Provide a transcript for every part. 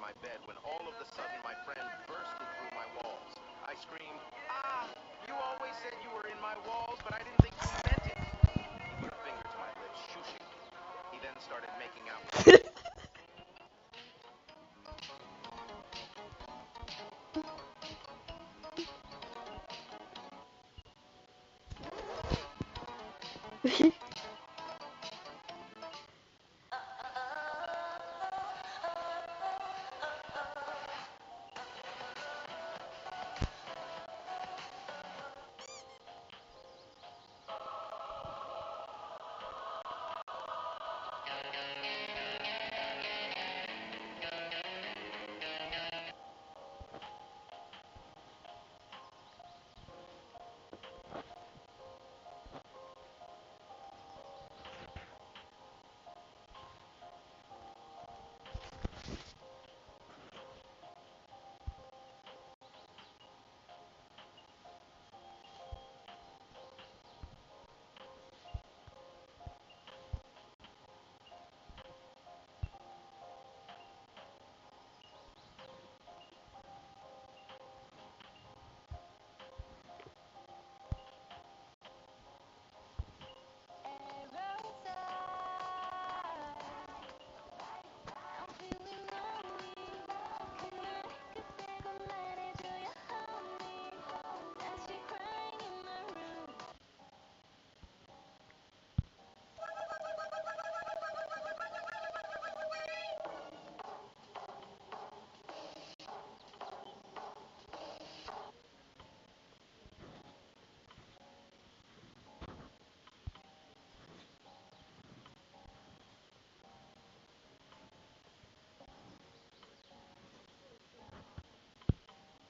my bed when all of a sudden my friend bursted through my walls. I screamed, "Ah! You always said you were in my walls, but I didn't think you meant it." He put a finger to my lips, shushing me. He then started making out with me.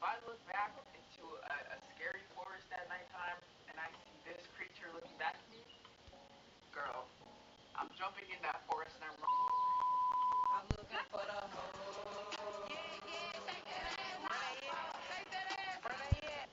If I look back into a scary forest at nighttime and I see this creature looking back at me, girl, I'm jumping in that forest and I'm running. I'm looking for the hoe. Yeah, yeah, shake that ass, shake that ass, where they at?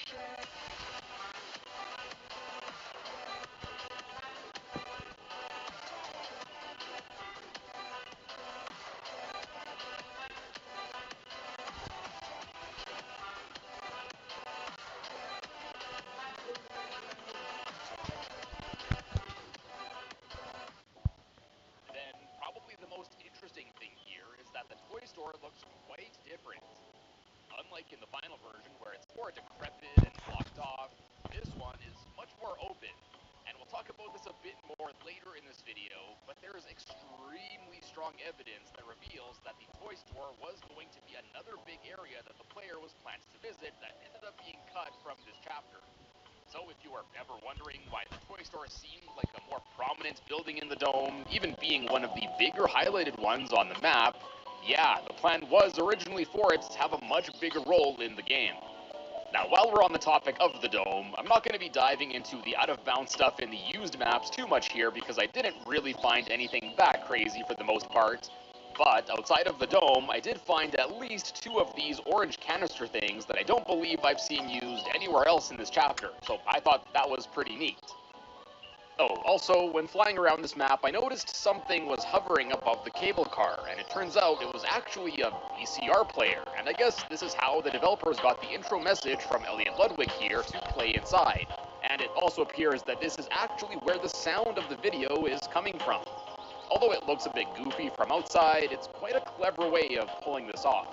Then, probably the most interesting thing here is that the toy store looks quite different. Unlike in the final version, where it's more decrepit and blocked off, this one is much more open. And we'll talk about this a bit more later in this video, but there is extremely strong evidence that reveals that the toy store was going to be another big area that the player was planning to visit that ended up being cut from this chapter. So if you are ever wondering why the toy store seemed like a more prominent building in the dome, even being one of the bigger highlighted ones on the map, yeah, the plan was originally for it to have a much bigger role in the game. Now, while we're on the topic of the dome, I'm not going to be diving into the out-of-bounds stuff in the used maps too much here because I didn't really find anything that crazy for the most part. But outside of the dome, I did find at least 2 of these orange canister things that I don't believe I've seen used anywhere else in this chapter, so I thought that was pretty neat. Oh, also, when flying around this map, I noticed something was hovering above the cable car, and it turns out it was actually a VCR player, and I guess this is how the developers got the intro message from Elliot Ludwig here to play inside. And it also appears that this is actually where the sound of the video is coming from. Although it looks a bit goofy from outside, it's quite a clever way of pulling this off.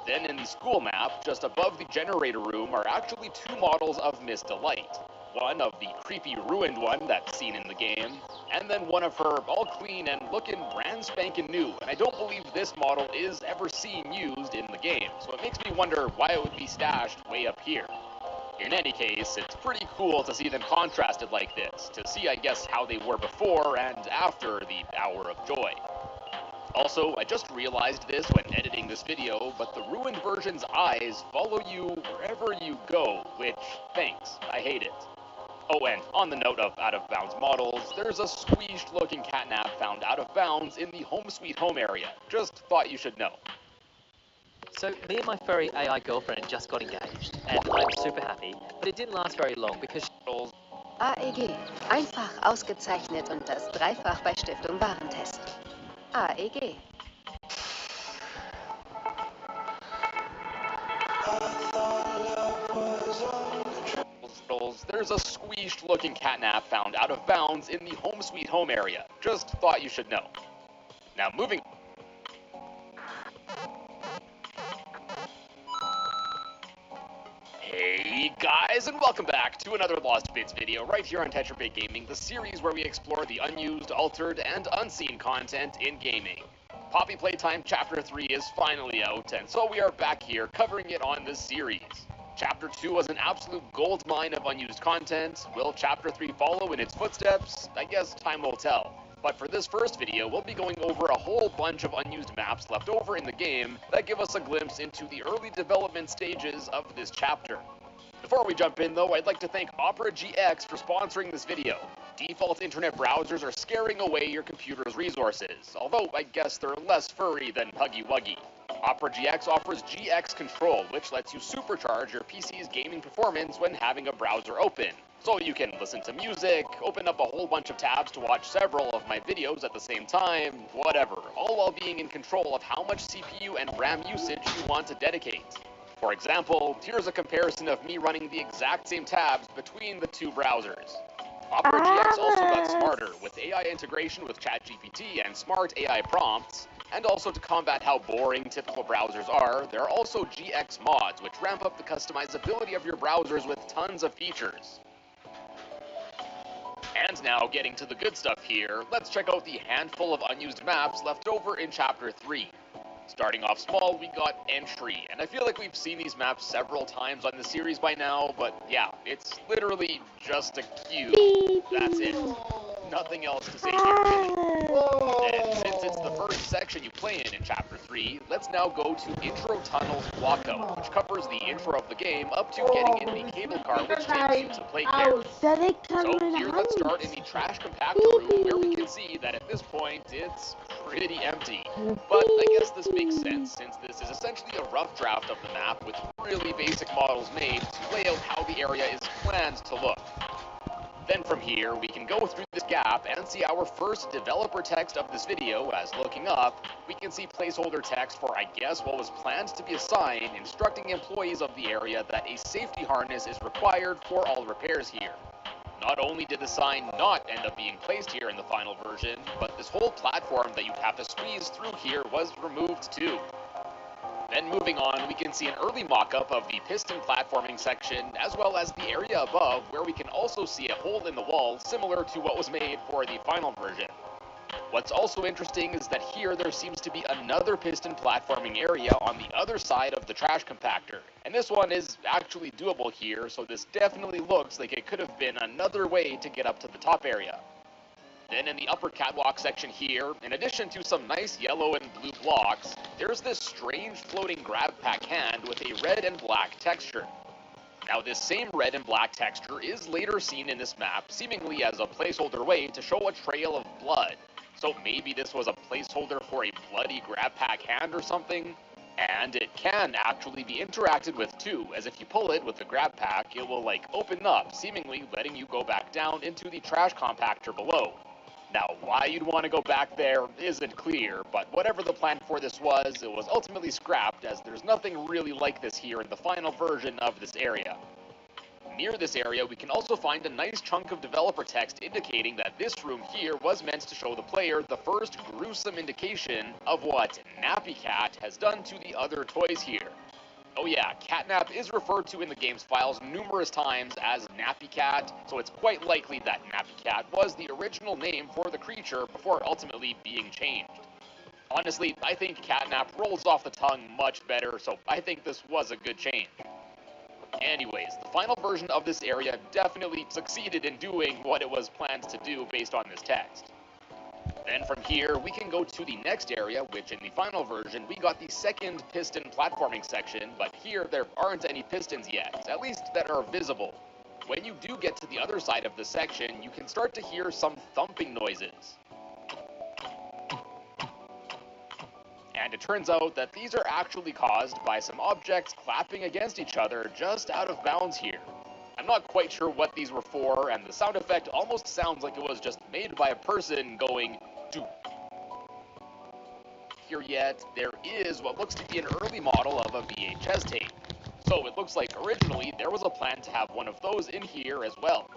Then in the school map, just above the generator room are actually 2 models of Miss Delight. One of the creepy ruined one that's seen in the game, and then one of her all clean and looking brand spanking new, and I don't believe this model is ever seen used in the game, so it makes me wonder why it would be stashed way up here. In any case, it's pretty cool to see them contrasted like this, to see I guess how they were before and after the Hour of Joy. Also, I just realized this when editing this video, but the ruined version's eyes follow you wherever you go, which, thanks, I hate it. Oh, and on the note of out-of-bounds models, there's a squeezed-looking catnap found out of bounds in the Home Sweet Home area. Just thought you should know. So, me and my furry AI girlfriend just got engaged, and I'm super happy, but it didn't last very long because AEG. Einfach ausgezeichnet und das Dreifach bei Stiftung Warentest. AEG. There's a squeezed-looking catnap found out of bounds in the Home Sweet Home area. Just thought you should know. Now, moving... Hey guys, and welcome back to another Lost Bits video right here on Tetrabit Gaming, the series where we explore the unused, altered, and unseen content in gaming. Poppy Playtime Chapter 3 is finally out, and so we are back here covering it on this series. Chapter 2 was an absolute goldmine of unused content. Will Chapter 3 follow in its footsteps? I guess time will tell. But for this first video, we'll be going over a whole bunch of unused maps left over in the game that give us a glimpse into the early development stages of this chapter. Before we jump in though, I'd like to thank Opera GX for sponsoring this video. Default internet browsers are scaring away your computer's resources, although I guess they're less furry than Huggy Wuggy. Opera GX offers GX Control, which lets you supercharge your PC's gaming performance when having a browser open. So you can listen to music, open up a whole bunch of tabs to watch several of my videos at the same time, whatever, all while being in control of how much CPU and RAM usage you want to dedicate. For example, here's a comparison of me running the exact same tabs between the 2 browsers. Opera GX also got smarter, with AI integration with ChatGPT and smart AI prompts, and also to combat how boring typical browsers are, there are also GX mods, which ramp up the customizability of your browsers with tons of features. And now, getting to the good stuff here, let's check out the handful of unused maps left over in Chapter 3. Starting off small, we got Entry, and I feel like we've seen these maps several times on the series by now, but yeah, it's literally just a cube. That's it. Nothing else to say here, really. And since it's the first section you play in Chapter 3, let's now go to Intro Tunnels Blockout, which covers the intro of the game up to getting in the cable car which takes you to play care. So here let's start in the trash compactor room where we can see that at this point it's pretty empty. But I guess this makes sense since this is essentially a rough draft of the map with really basic models made to lay out how the area is planned to look. Then from here, we can go through this gap and see our first developer text of this video, as looking up, we can see placeholder text for I guess what was planned to be a sign instructing employees of the area that a safety harness is required for all repairs here. Not only did the sign not end up being placed here in the final version, but this whole platform that you'd have to squeeze through here was removed too. Then moving on, we can see an early mock-up of the piston platforming section, as well as the area above, where we can also see a hole in the wall similar to what was made for the final version. What's also interesting is that here there seems to be another piston platforming area on the other side of the trash compactor. And this one is actually doable here, so this definitely looks like it could have been another way to get up to the top area. Then in the upper catwalk section here, in addition to some nice yellow and blue blocks, there's this strange floating grab pack hand with a red and black texture. Now this same red and black texture is later seen in this map seemingly as a placeholder way to show a trail of blood. So maybe this was a placeholder for a bloody grab pack hand or something? And it can actually be interacted with too, as if you pull it with the grab pack, it will open up, seemingly letting you go back down into the trash compactor below. Now, why you'd want to go back there isn't clear, but whatever the plan for this was, it was ultimately scrapped as there's nothing really like this here in the final version of this area. Near this area, we can also find a nice chunk of developer text indicating that this room here was meant to show the player the first gruesome indication of what Nappy Cat has done to the other toys here. Oh yeah, Catnap is referred to in the game's files numerous times as Nappy Cat, so it's quite likely that Nappy Cat was the original name for the creature before ultimately being changed. Honestly, I think Catnap rolls off the tongue much better, so I think this was a good change. Anyways, the final version of this area definitely succeeded in doing what it was planned to do based on this text. Then from here, we can go to the next area, which in the final version, we got the second piston platforming section, but here there aren't any pistons yet, at least that are visible. When you do get to the other side of the section, you can start to hear some thumping noises. And it turns out that these are actually caused by some objects clapping against each other just out of bounds here. I'm not quite sure what these were for, and the sound effect almost sounds like it was just made by a person going doop. Here yet, there is what looks to be an early model of a VHS tape. So it looks like originally there was a plan to have one of those in here as well.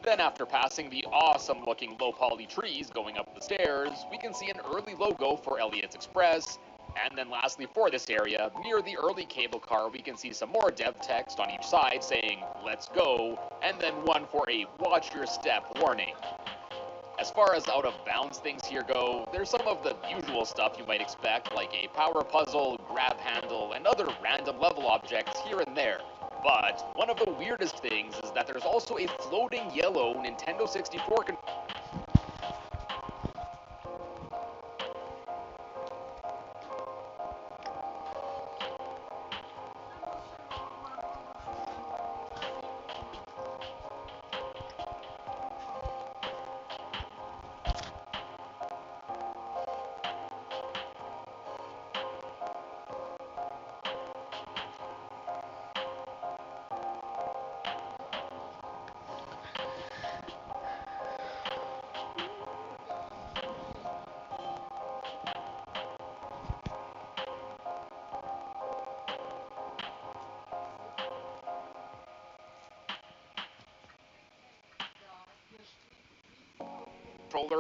Then after passing the awesome looking low poly trees going up the stairs, we can see an early logo for Elliot's Express. And then lastly for this area, near the early cable car, we can see some more dev text on each side saying, "Let's go," and then one for a "Watch your step" warning. As far as out of bounds things here go, there's some of the usual stuff you might expect, like a power puzzle, grab handle, and other random level objects here and there. But one of the weirdest things is that there's also a floating yellow Nintendo 64 controller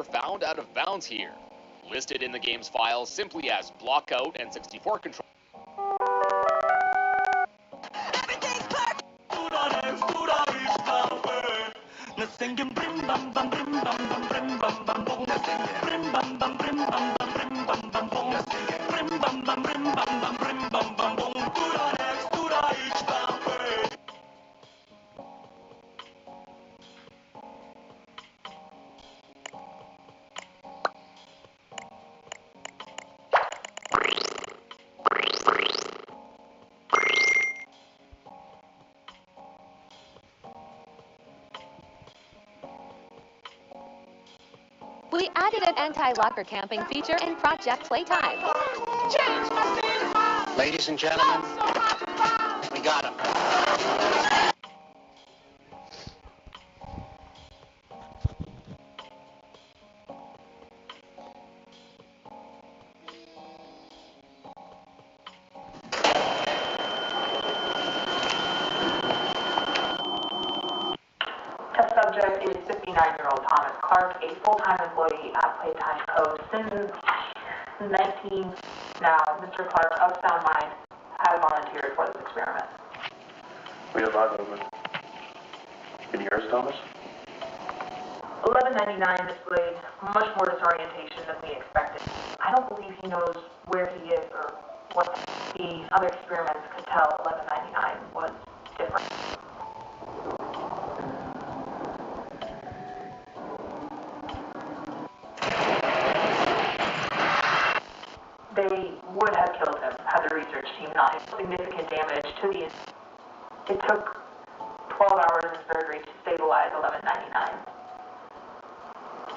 found out of bounds here, listed in the game's files simply as Blockout and 64 controller. We added an anti-locker camping feature in Project Playtime. Ladies and gentlemen, we got him. Test subject is 59-year-old Thomas Clark, a full-time employee at Playtime Co. since 19. Now, Mr. Clark, of sound mind, has volunteered for this experiment. We have log movement. Can you hear us, Thomas? 1199 displayed much more disorientation than we expected. I don't believe he knows where he is or what. The other experiments could tell 1199 was different. They would have killed him had the research team not had significant damage to the... It took 12 hours of surgery to stabilize 1199.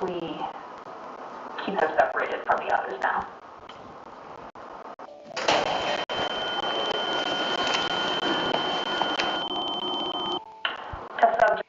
We keep them separated from the others now. Test subject.